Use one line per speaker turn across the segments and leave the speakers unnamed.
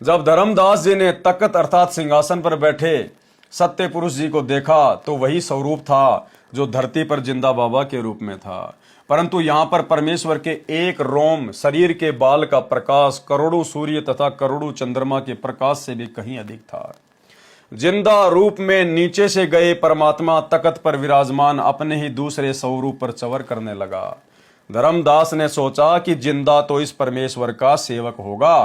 जब धर्मदास जी ने तख्त अर्थात सिंहासन पर बैठे सत्य पुरुष जी को देखा तो वही स्वरूप था जो धरती पर जिंदा बाबा के रूप में था, परंतु यहाँ पर परमेश्वर के एक रोम शरीर के बाल का प्रकाश करोड़ों सूर्य तथा करोड़ों चंद्रमा के प्रकाश से भी कहीं अधिक था। जिंदा रूप में नीचे से गए परमात्मा तख्त पर विराजमान अपने ही दूसरे स्वरूप पर चवर करने लगा। धर्मदास ने सोचा कि जिंदा तो इस परमेश्वर का सेवक होगा,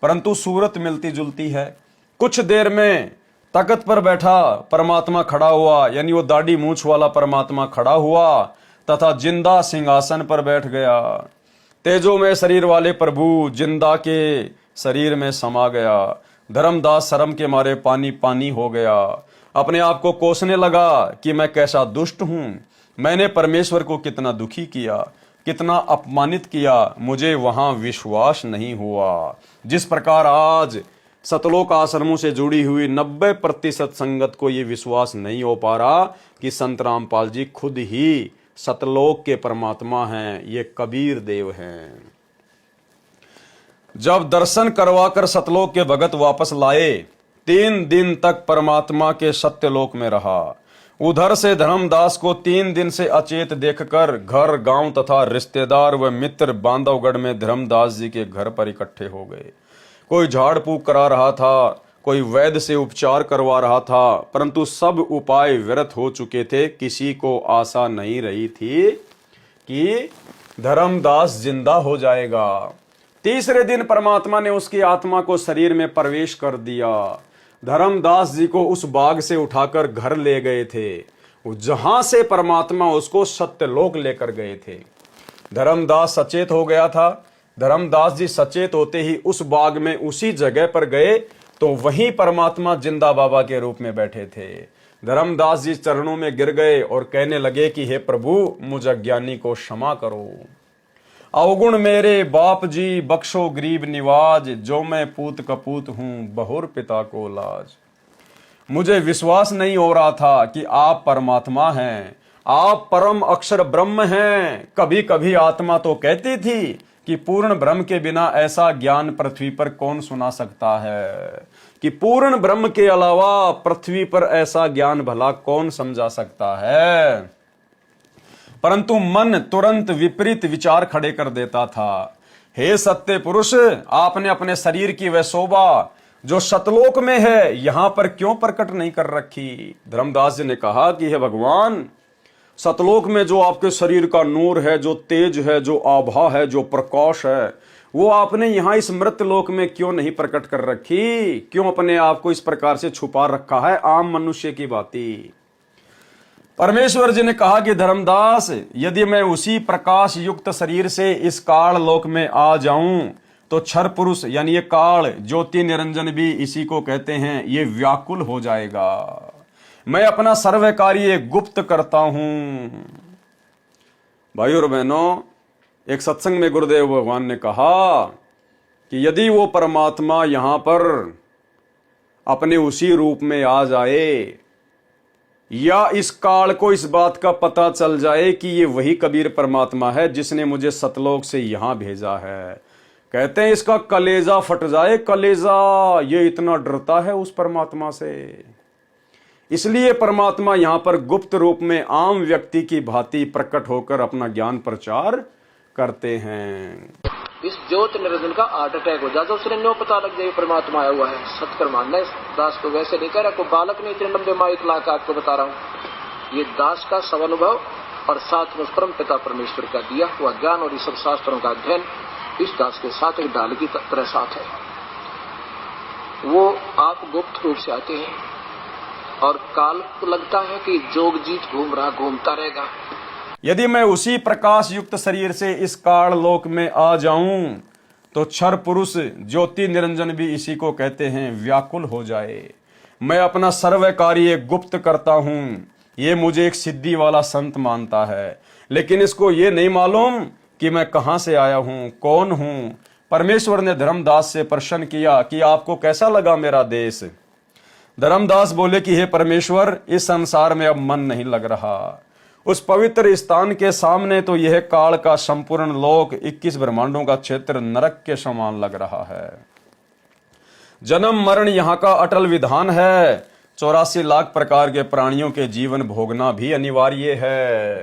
परंतु सूरत मिलती जुलती है। कुछ देर में तख्त पर बैठा परमात्मा खड़ा हुआ, यानी वो दाढ़ी मूछ वाला परमात्मा खड़ा हुआ तथा जिंदा सिंहासन पर बैठ गया। तेजो में शरीर वाले प्रभु जिंदा के शरीर में समा गया। धर्मदास शर्म के मारे पानी पानी हो गया। अपने आप को कोसने लगा कि मैं कैसा दुष्ट हूं, मैंने परमेश्वर को कितना दुखी किया, कितना अपमानित किया, मुझे वहां विश्वास नहीं हुआ। जिस प्रकार आज सतलोक आश्रमों से जुड़ी हुई 90% संगत को यह विश्वास नहीं हो पा रहा कि संत रामपाल जी खुद ही सतलोक के परमात्मा हैं, ये कबीर देव हैं। जब दर्शन करवाकर सतलोक के भगत वापस लाए, 3 दिन तक परमात्मा के सत्यलोक में रहा। उधर से धर्मदास को 3 दिन से अचेत देखकर घर गांव तथा रिश्तेदार व मित्र बांधवगढ़ में धर्मदास जी के घर पर इकट्ठे हो गए। कोई झाड़ फूक करा रहा था, कोई वैद्य से उपचार करवा रहा था, परंतु सब उपाय व्यर्थ हो चुके थे। किसी को आशा नहीं रही थी कि धर्मदास जिंदा हो जाएगा। तीसरे दिन परमात्मा ने उसकी आत्मा को शरीर में प्रवेश कर दिया। धर्मदास जी को उस बाग से उठाकर घर ले गए थे, जहां से परमात्मा उसको सत्यलोक लेकर गए थे। धर्मदास सचेत हो गया था। धर्मदास जी सचेत होते ही उस बाग में उसी जगह पर गए तो वहीं परमात्मा जिंदा बाबा के रूप में बैठे थे। धर्मदास जी चरणों में गिर गए और कहने लगे कि हे प्रभु, मुझ अज्ञानी को क्षमा करो। अवगुण मेरे बाप जी बख्शो गरीब निवाज, जो मैं पूत कपूत हूं बहुर पिता को लाज। मुझे विश्वास नहीं हो रहा था कि आप परमात्मा हैं, आप परम अक्षर ब्रह्म हैं। कभी कभी आत्मा तो कहती थी कि पूर्ण ब्रह्म के बिना ऐसा ज्ञान पृथ्वी पर कौन सुना सकता है, कि पूर्ण ब्रह्म के अलावा पृथ्वी पर ऐसा ज्ञान भला कौन समझा सकता है। परंतु मन तुरंत विपरीत विचार खड़े कर देता था। हे सत्य पुरुष, आपने अपने शरीर की वह शोभा जो सतलोक में है यहां पर क्यों प्रकट नहीं कर रखी। धर्मदास जी ने कहा कि हे भगवान, सतलोक में जो आपके शरीर का नूर है, जो तेज है, जो आभा है, जो प्रकाश है, वो आपने यहां इस मृत लोक में क्यों नहीं प्रकट कर रखी? क्यों अपने आप को इस प्रकार से छुपा रखा है आम मनुष्य की भांति? परमेश्वर जी ने कहा कि धर्मदास, यदि मैं उसी प्रकाश युक्त शरीर से इस काल लोक में आ जाऊं तो क्षर पुरुष यानी ये काल ज्योति निरंजन भी इसी को कहते हैं, ये व्याकुल हो जाएगा। मैं अपना सर्व कार्य गुप्त करता हूं। भाइयों और बहनों, एक सत्संग में गुरुदेव भगवान ने कहा कि यदि वो परमात्मा यहां पर अपने उसी रूप में आ जाए, या इस काल को इस बात का पता चल जाए कि ये वही कबीर परमात्मा है जिसने मुझे सतलोक से यहां भेजा है, कहते हैं इसका कलेजा फट जाए। कलेजा, ये इतना डरता है उस परमात्मा से। इसलिए परमात्मा यहां पर गुप्त रूप में आम व्यक्ति की भांति प्रकट होकर अपना ज्ञान प्रचार करते हैं।
इस ज्योत निरंजन का हार्ट अटैक हो जाता, उसने नो पता लग जाए परमात्मा आया हुआ है। सत्कर मानना इस दास को वैसे नहीं कह रहा, कोई बालक ने इतने लंबे माइक ला के आपको बता रहा हूँ। ये दास का स्वानुभव और साथ में परम पिता परमेश्वर का दिया हुआ ज्ञान और इस सब शास्त्रों का अध्ययन इस दास के साथ एक ढाल की तरह साथ है। वो आप गुप्त रूप से आते हैं और काल को लगता है कि जोगजीत घूम रहा, घूमता रहेगा।
यदि मैं उसी प्रकाश युक्त शरीर से इस काल लोक में आ जाऊं तो क्षर पुरुष ज्योति निरंजन भी इसी को कहते हैं, व्याकुल हो जाए। मैं अपना सर्व कार्य गुप्त करता हूं, ये मुझे एक सिद्धि वाला संत मानता है, लेकिन इसको ये नहीं मालूम कि मैं कहां से आया हूं, कौन हूं। परमेश्वर ने धर्मदास से प्रश्न किया कि आपको कैसा लगा मेरा देश? धर्मदास बोले कि हे परमेश्वर, इस संसार में अब मन नहीं लग रहा। उस पवित्र स्थान के सामने तो यह काल का संपूर्ण लोक 21 ब्रह्मांडों का क्षेत्र नरक के समान लग रहा है। जन्म मरण यहाँ का अटल विधान है। 84 लाख प्रकार के प्राणियों के जीवन भोगना भी अनिवार्य है।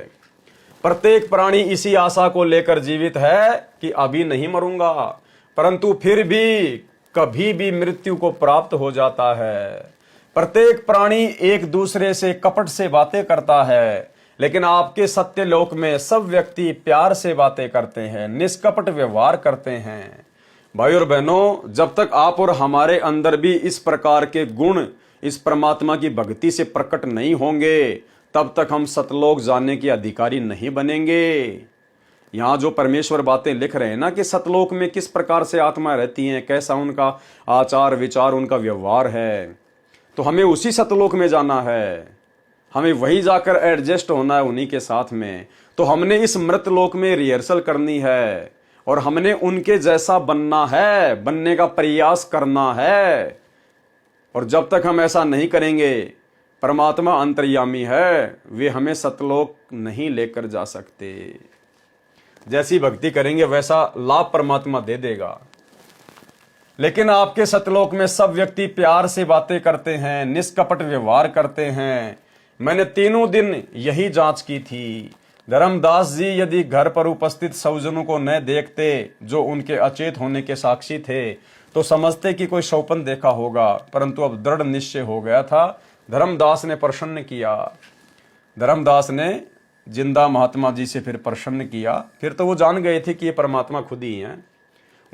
प्रत्येक प्राणी इसी आशा को लेकर जीवित है कि अभी नहीं मरूंगा, परंतु फिर भी कभी भी मृत्यु को प्राप्त हो जाता है। प्रत्येक प्राणी एक दूसरे से कपट से बातें करता है, लेकिन आपके सत्य लोक में सब व्यक्ति प्यार से बातें करते हैं, निष्कपट व्यवहार करते हैं। भाई और बहनों, जब तक आप और हमारे अंदर भी इस प्रकार के गुण इस परमात्मा की भक्ति से प्रकट नहीं होंगे, तब तक हम सतलोक जानने के अधिकारी नहीं बनेंगे। यहाँ जो परमेश्वर बातें लिख रहे हैं ना कि सतलोक में किस प्रकार से आत्मा रहती हैं, कैसा उनका आचार विचार, उनका व्यवहार है, तो हमें उसी सतलोक में जाना है। हमें वही जाकर एडजस्ट होना है उन्हीं के साथ में। तो हमने इस मृत लोक में रिहर्सल करनी है और हमने उनके जैसा बनना है, बनने का प्रयास करना है। और जब तक हम ऐसा नहीं करेंगे, परमात्मा अंतर्यामी है, वे हमें सतलोक नहीं लेकर जा सकते। जैसी भक्ति करेंगे वैसा लाभ परमात्मा दे देगा। लेकिन आपके सतलोक में सब व्यक्ति प्यार से बातें करते हैं, निष्कपट व्यवहार करते हैं। मैंने तीनों दिन यही जांच की थी। धर्मदास जी यदि घर पर उपस्थित सौजनों को न देखते जो उनके अचेत होने के साक्षी थे, तो समझते कि कोई स्वप्न देखा होगा, परंतु अब दृढ़ निश्चय हो गया था। धर्मदास ने प्रसन्न किया, धर्मदास ने जिंदा महात्मा जी से फिर प्रसन्न किया। फिर तो वो जान गए थे कि ये परमात्मा खुद ही हैं।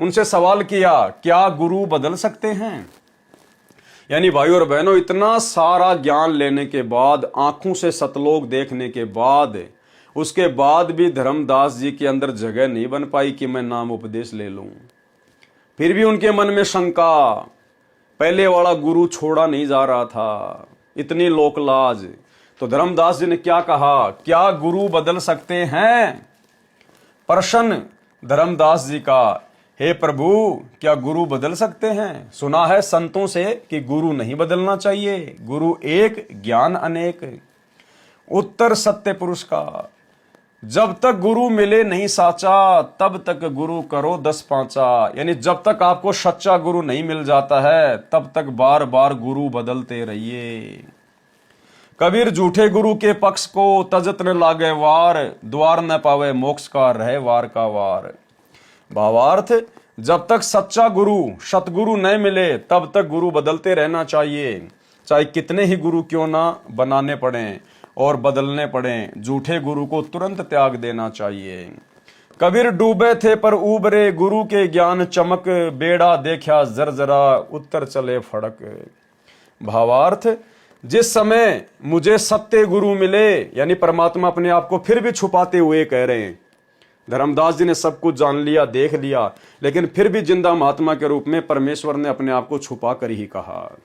उनसे सवाल किया, क्या गुरु बदल सकते हैं? यानी भाई और बहनों, इतना सारा ज्ञान लेने के बाद, आंखों से सतलोक देखने के बाद, उसके बाद भी धर्मदास जी के अंदर जगह नहीं बन पाई कि मैं नाम उपदेश ले लूं। फिर भी उनके मन में शंका, पहले वाला गुरु छोड़ा नहीं जा रहा था, इतनी लोकलाज। तो धर्मदास जी ने क्या कहा, क्या गुरु बदल सकते हैं? प्रश्न धर्मदास जी का, हे प्रभु, क्या गुरु बदल सकते हैं? सुना है संतों से कि गुरु नहीं बदलना चाहिए, गुरु एक, ज्ञान अनेक। उत्तर सत्य पुरुष का, जब तक गुरु मिले नहीं साचा, तब तक गुरु करो 10 पांचा। यानी जब तक आपको सच्चा गुरु नहीं मिल जाता है, तब तक बार बार गुरु बदलते रहिए। कबीर झूठे गुरु के पक्ष को तजत न लागे वार, द्वार न पावे मोक्ष का रहे वार का वार। भावार्थ, जब तक सच्चा गुरु सतगुरु न मिले, तब तक गुरु बदलते रहना चाहिए, चाहे कितने ही गुरु क्यों ना बनाने पड़े और बदलने पड़े। झूठे गुरु को तुरंत त्याग देना चाहिए। कबीर डूबे थे पर उबरे, गुरु के ज्ञान चमक, बेड़ा देखा जरजरा, उत्तर चले फड़क। भावार्थ, जिस समय मुझे सत्य गुरु मिले, यानी परमात्मा अपने आप को फिर भी छुपाते हुए कह रहे हैं। धर्मदास जी ने सब कुछ जान लिया, देख लिया, लेकिन फिर भी जिंदा महात्मा के रूप में परमेश्वर ने अपने आप को छुपा कर ही कहा।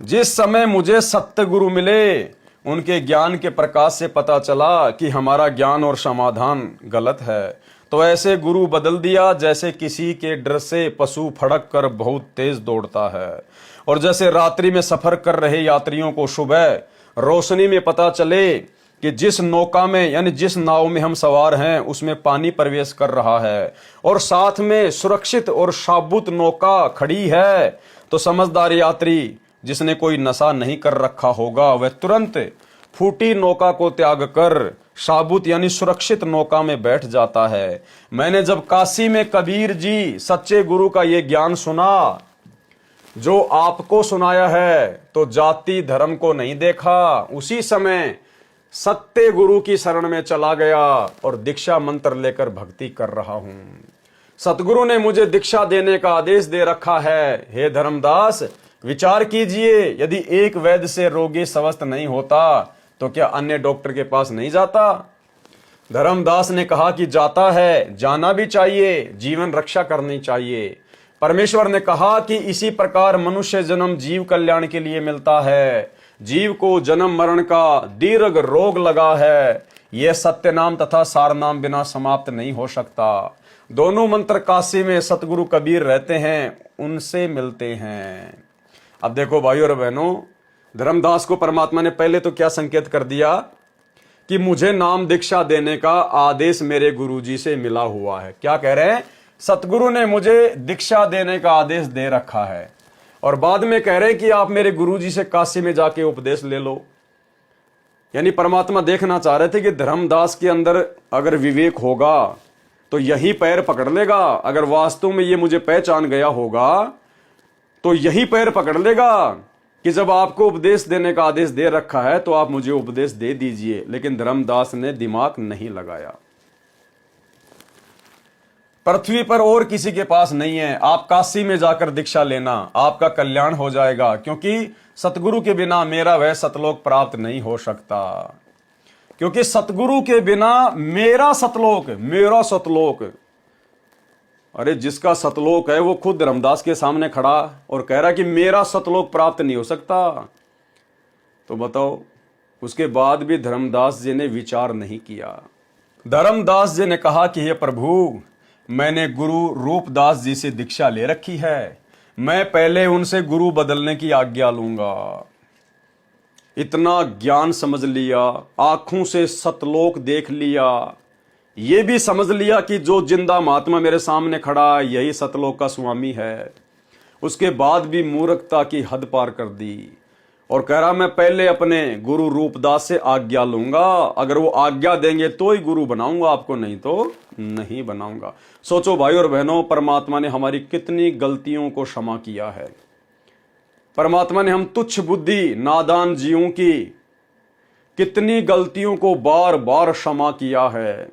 जिस समय मुझे सत्य गुरु मिले, उनके ज्ञान के प्रकाश से पता चला कि हमारा ज्ञान और समाधान गलत है, तो ऐसे गुरु बदल दिया जैसे किसी के डर से पशु फड़क कर बहुत तेज दौड़ता है, और जैसे रात्रि में सफर कर रहे यात्रियों को सुबह रोशनी में पता चले कि जिस नौका में, यानी जिस नाव में हम सवार हैं, उसमें पानी प्रवेश कर रहा है और साथ में सुरक्षित और साबुत नौका खड़ी है, तो समझदार यात्री जिसने कोई नशा नहीं कर रखा होगा, वह तुरंत फूटी नौका को त्याग कर साबुत यानी सुरक्षित नौका में बैठ जाता है। मैंने जब काशी में कबीर जी सच्चे गुरु का ये ज्ञान सुना जो आपको सुनाया है, तो जाति धर्म को नहीं देखा, उसी समय सत्य गुरु की शरण में चला गया और दीक्षा मंत्र लेकर भक्ति कर रहा हूं। सतगुरु ने मुझे दीक्षा देने का आदेश दे रखा है। हे धर्मदास, विचार कीजिए, यदि एक वैद्य से रोगी स्वस्थ नहीं होता, तो क्या अन्य डॉक्टर के पास नहीं जाता? धर्मदास ने कहा कि जाता है, जाना भी चाहिए, जीवन रक्षा करनी चाहिए। परमेश्वर ने कहा कि इसी प्रकार मनुष्य जन्म जीव कल्याण के लिए मिलता है। जीव को जन्म मरण का दीर्घ रोग लगा है, यह सत्य नाम तथा सार नाम बिना समाप्त नहीं हो सकता। दोनों मंत्र काशी में सतगुरु कबीर रहते हैं, उनसे मिलते हैं। अब देखो भाइयों और बहनों, धर्मदास को परमात्मा ने पहले तो क्या संकेत कर दिया कि मुझे नाम दीक्षा देने का आदेश मेरे गुरुजी से मिला हुआ है। क्या कह रहे हैं? सतगुरु ने मुझे दीक्षा देने का आदेश दे रखा है और बाद में कह रहे हैं कि आप मेरे गुरुजी से काशी में जाके उपदेश ले लो। यानी परमात्मा देखना चाह रहे थे कि धर्मदास के अंदर अगर विवेक होगा तो यही पैर पकड़ लेगा, अगर वास्तव में ये मुझे पहचान गया होगा तो यही पैर पकड़ लेगा कि जब आपको उपदेश देने का आदेश दे रखा है तो आप मुझे उपदेश दे दीजिए। लेकिन धर्मदास ने दिमाग नहीं लगाया। पृथ्वी पर और किसी के पास नहीं है, आप काशी में जाकर दीक्षा लेना, आपका कल्याण हो जाएगा, क्योंकि सतगुरु के बिना मेरा वह सतलोक प्राप्त नहीं हो सकता। क्योंकि सतगुरु के बिना मेरा सतलोक, अरे जिसका सतलोक है वो खुद धर्मदास के सामने खड़ा और कह रहा कि मेरा सतलोक प्राप्त नहीं हो सकता। तो बताओ, उसके बाद भी धर्मदास जी ने विचार नहीं किया। धर्मदास जी ने कहा कि हे प्रभु, मैंने गुरु रूपदास जी से दीक्षा ले रखी है, मैं पहले उनसे गुरु बदलने की आज्ञा लूंगा। इतना ज्ञान समझ लिया, आंखों से सतलोक देख लिया, ये भी समझ लिया कि जो जिंदा महात्मा मेरे सामने खड़ा यही सतलोक का स्वामी है। उसके बाद भी मूर्खता की हद पार कर दी और कह रहा मैं पहले अपने गुरु रूपदास से आज्ञा लूंगा, अगर वो आज्ञा देंगे तो ही गुरु बनाऊंगा आपको, नहीं तो नहीं बनाऊंगा। सोचो भाई और बहनों, परमात्मा ने हमारी कितनी गलतियों को क्षमा किया है। परमात्मा ने हम तुच्छ बुद्धि नादान जीवों की कितनी गलतियों को बार बार क्षमा किया है।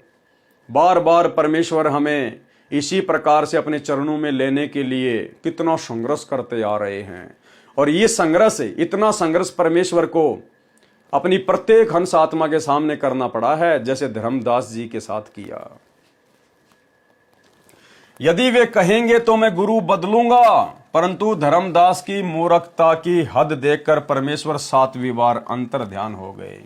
बार बार परमेश्वर हमें इसी प्रकार से अपने चरणों में लेने के लिए कितना संघर्ष करते आ रहे हैं। और ये संघर्ष, इतना संघर्ष परमेश्वर को अपनी प्रत्येक हंस आत्मा के सामने करना पड़ा है, जैसे धर्मदास जी के साथ किया। यदि वे कहेंगे तो मैं गुरु बदलूंगा, परंतु धर्मदास की मूर्खता की हद देखकर परमेश्वर 7वीं बार अंतर ध्यान हो गए।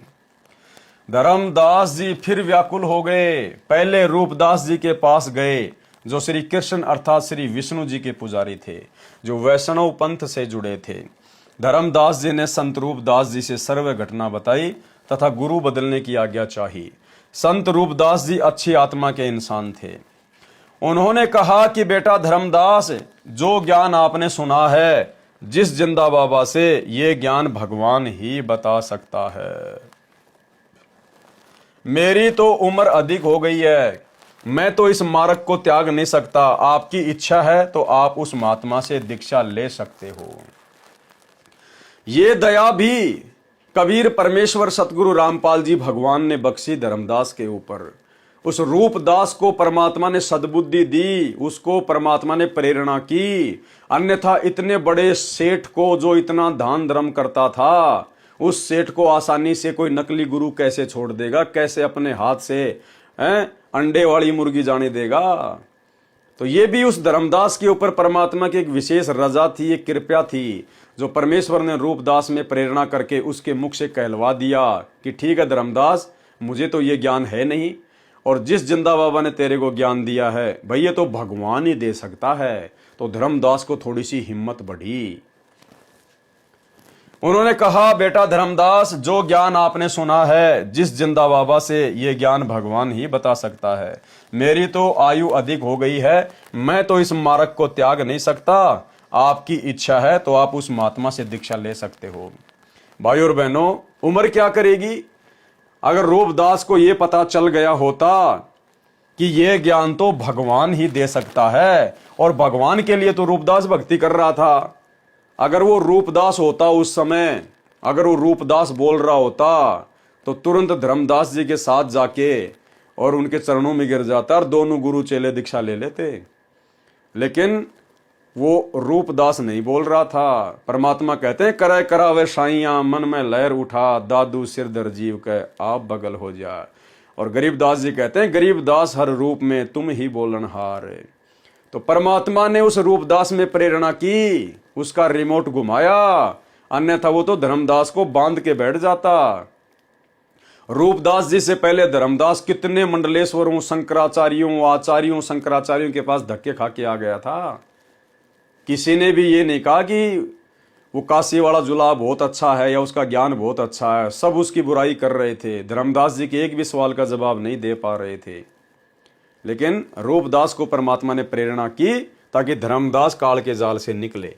धर्मदास जी फिर व्याकुल हो गए। पहले रूपदास जी के पास गए, जो श्री कृष्ण अर्थात श्री विष्णु जी के पुजारी थे, जो वैष्णव पंथ से जुड़े थे। धर्मदास जी ने संत रूपदास जी से सर्व घटना बताई तथा गुरु बदलने की आज्ञा चाही। संत रूपदास जी अच्छी आत्मा के इंसान थे। उन्होंने कहा कि बेटा धर्मदास, जो ज्ञान आपने सुना है जिस जिंदा बाबा से, ये ज्ञान भगवान ही बता सकता है। मेरी तो उम्र अधिक हो गई है, मैं तो इस मार्ग को त्याग नहीं सकता। आपकी इच्छा है तो आप उस महात्मा से दीक्षा ले सकते हो। ये दया भी कबीर परमेश्वर सतगुरु रामपाल जी भगवान ने बख्शी धर्मदास के ऊपर। उस रूपदास को परमात्मा ने सद्बुद्धि दी, उसको परमात्मा ने प्रेरणा की। अन्यथा इतने बड़े सेठ को, जो इतना दान धर्म करता था, उस सेठ को आसानी से कोई नकली गुरु कैसे छोड़ देगा? कैसे अपने हाथ से अंडे वाली मुर्गी जाने देगा? तो ये भी उस धर्मदास के ऊपर परमात्मा की एक विशेष रजा थी, एक कृपा थी, जो परमेश्वर ने रूपदास में प्रेरणा करके उसके मुख से कहलवा दिया कि ठीक है धर्मदास, मुझे तो ये ज्ञान है नहीं, और जिस जिंदा बाबा ने तेरे को ज्ञान दिया है भाई ये तो भगवान ही दे सकता है। तो धर्मदास को थोड़ी सी हिम्मत बढ़ी। उन्होंने कहा बेटा धर्मदास, जो ज्ञान आपने सुना है जिस जिंदा बाबा से, ये ज्ञान भगवान ही बता सकता है। मेरी तो आयु अधिक हो गई है, मैं तो इस मार्ग को त्याग नहीं सकता। आपकी इच्छा है तो आप उस महात्मा से दीक्षा ले सकते हो। भाई और बहनों, उम्र क्या करेगी? अगर रूपदास को यह पता चल गया होता कि यह ज्ञान तो भगवान ही दे सकता है, और भगवान के लिए तो रूपदास भक्ति कर रहा था। अगर वो रूपदास होता उस समय, अगर वो रूपदास बोल रहा होता तो तुरंत धर्मदास जी के साथ जाके और उनके चरणों में गिर जाता और दोनों गुरु चेले दीक्षा ले लेते। लेकिन वो रूपदास नहीं बोल रहा था। परमात्मा कहते हैं करे करावे साइया, मन में लहर उठा, दादू सिर दर जीव के आप बगल हो जा। और गरीबदास जी कहते हैं गरीबदास हर रूप में तुम ही बोलनहार। तो परमात्मा ने उस रूपदास में प्रेरणा की, उसका रिमोट घुमाया, अन्यथा वो तो धर्मदास को बांध के बैठ जाता। रूपदास जी से पहले धर्मदास कितने मंडलेश्वरों, शंकराचार्यों, आचार्यों, शंकराचार्यों के पास धक्के खा के आ गया था। किसी ने भी ये नहीं कहा कि वो काशी वाला जुला बहुत अच्छा है या उसका ज्ञान बहुत अच्छा है। सब उसकी बुराई कर रहे थे। धर्मदास जी के एक भी सवाल का जवाब नहीं दे पा रहे थे। लेकिन रूपदास को परमात्मा ने प्रेरणा की ताकि धर्मदास काल के जाल से निकले।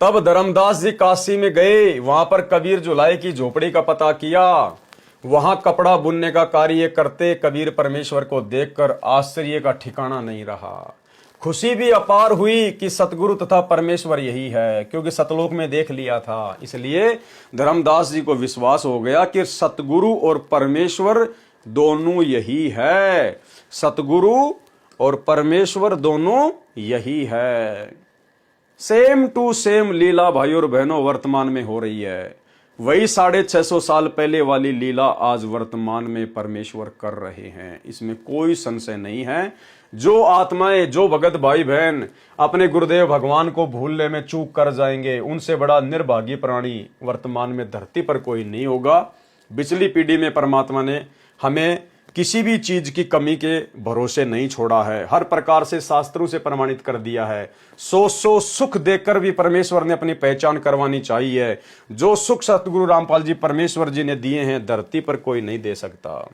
तब धर्मदास जी काशी में गए, वहां पर कबीर जुलाई की झोपड़ी का पता किया। वहां कपड़ा बुनने का कार्य करते कबीर परमेश्वर को देखकर आश्चर्य का ठिकाना नहीं रहा। खुशी भी अपार हुई कि सतगुरु तथा परमेश्वर यही है, क्योंकि सतलोक में देख लिया था। इसलिए धर्मदास जी को विश्वास हो गया कि सतगुरु और परमेश्वर दोनों यही है। सतगुरु और परमेश्वर दोनों यही है। सेम टू सेम लीला भाई और बहनों वर्तमान में हो रही है। वही 650 साल पहले वाली लीला आज वर्तमान में परमेश्वर कर रहे हैं, इसमें कोई संशय नहीं है। जो आत्माएं, जो भगत भाई बहन अपने गुरुदेव भगवान को भूलने में चूक कर जाएंगे, उनसे बड़ा निर्भागी प्राणी वर्तमान में धरती पर कोई नहीं होगा। पिछली पीढ़ी में परमात्मा ने हमें किसी भी चीज की कमी के भरोसे नहीं छोड़ा है, हर प्रकार से शास्त्रों से प्रमाणित कर दिया है। सो सुख देकर भी परमेश्वर ने अपनी पहचान करवानी चाहिए। जो सुख सतगुरु रामपाल जी परमेश्वर जी ने दिए हैं, धरती पर कोई नहीं दे सकता।